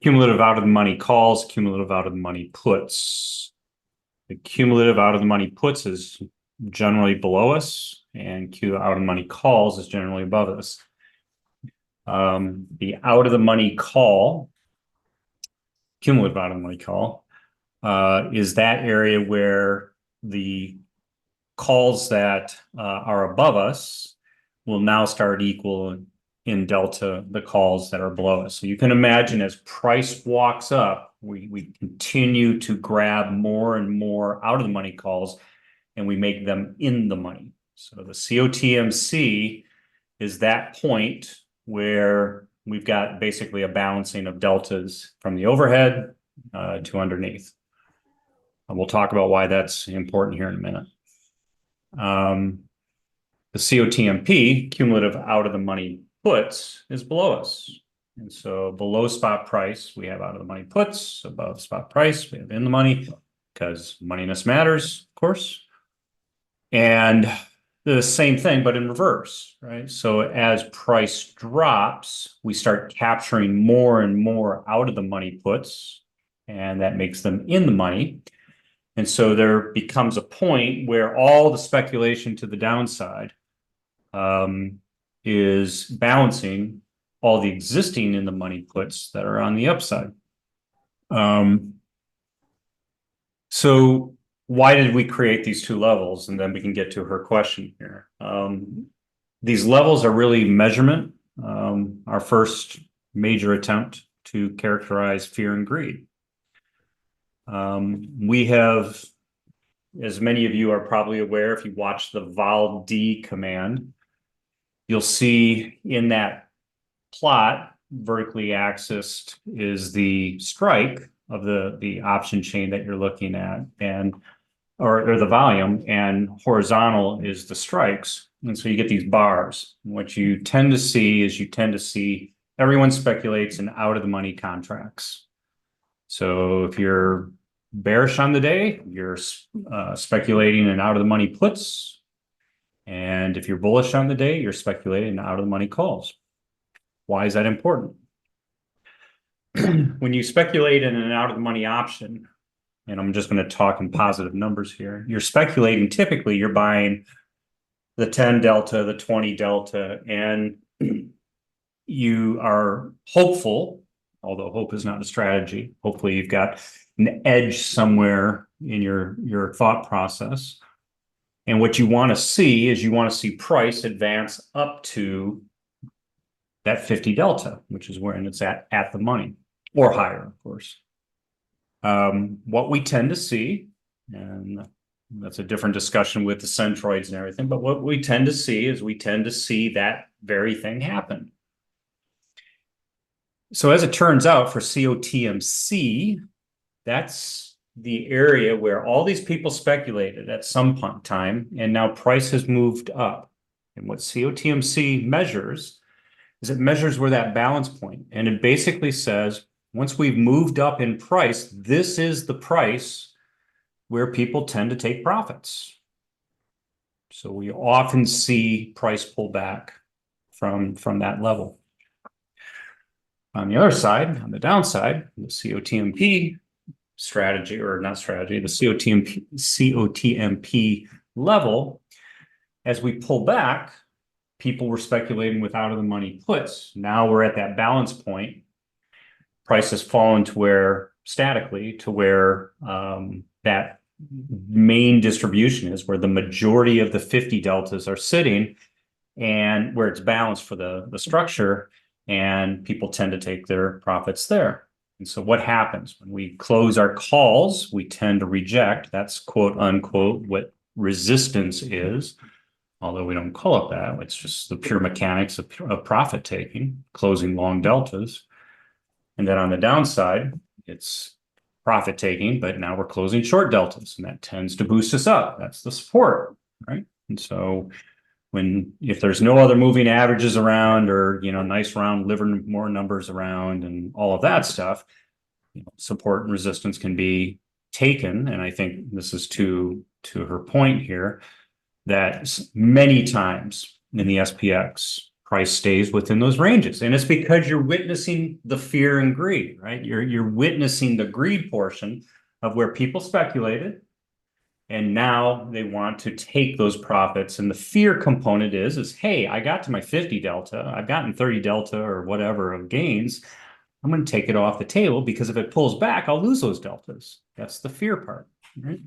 cumulative out of the money calls, cumulative out of the money puts. The cumulative out of the money puts is generally below us, and Q out of the money calls is generally above us. The out of the money call, cumulative out of the money call, is that area where the calls that are above us will now start equaling in delta the calls that are below us. So you can imagine as price walks up, we continue to grab more and more out of the money calls, and we make them in the money. So the COTMC is that point where we've got basically a balancing of deltas from the overhead to underneath. And we'll talk about why that's important here in a minute. The COTMP, cumulative out of the money puts, is below us. And so below spot price, we have out of the money puts. Above spot price, we have in the money, because moneyness matters, of course. And the same thing, but in reverse, right? So as price drops, we start capturing more and more out of the money puts, and that makes them in the money. And so there becomes a point where all the speculation to the downside is balancing all the existing in the money puts that are on the upside. So why did we create these two levels? And then we can get to her question here. These levels are really measurement, our first major attempt to characterize fear and greed. We have, as many of you are probably aware, if you watch the vol-d command, you'll see in that plot, vertically axis is the strike of the option chain that you're looking at, and or the volume, and horizontal is the strikes. And so you get these bars. And what you tend to see is everyone speculates in out of the money contracts. So if you're bearish on the day, you're speculating in out of the money puts. And if you're bullish on the day, you're speculating in out of the money calls. Why is that important? When you speculate in an out of the money option, and I'm just going to talk in positive numbers here, you're speculating, typically you're buying the 10 delta, the 20 delta, and you are hopeful, although hope is not a strategy. Hopefully you've got an edge somewhere in your thought process. And what you want to see is you want to see price advance up to that 50 delta, which is where it's at the money, or higher, of course. What we tend to see, and that's a different discussion with the centroids and everything, but what we tend to see is that very thing happen. So as it turns out, for COTMC, that's the area where all these people speculated at some point in time, and now price has moved up. And what COTMC measures is it measures where that balance point, and it basically says, once we've moved up in price, this is the price where people tend to take profits. So we often see price pull back from that level. On the other side, on the downside, the COTMP strategy, or not strategy, the COTMP level, as we pull back, people were speculating with out of the money puts. Now we're at that balance point. Price has fallen to where, statically, to where that main distribution is, where the majority of the 50 deltas are sitting, and where it's balanced for the structure, and people tend to take their profits there. And so what happens when we close our calls? We tend to reject. That's quote unquote what resistance is, although we don't call it that. It's just the pure mechanics of profit taking, closing long deltas. And then on the downside, it's profit taking, but now we're closing short deltas, and that tends to boost us up. That's the support, right? And so if there's no other moving averages around, or nice round Livermore numbers around and all of that stuff, support and resistance can be taken. And I think this is to her point here, that many times in the SPX, price stays within those ranges. And it's because you're witnessing the fear and greed, right? You're witnessing the greed portion of where people speculated, and now they want to take those profits. And the fear component is, hey, I got to my 50 delta, I've gotten 30 delta or whatever of gains. I'm going to take it off the table because if it pulls back, I'll lose those deltas. That's the fear part, right?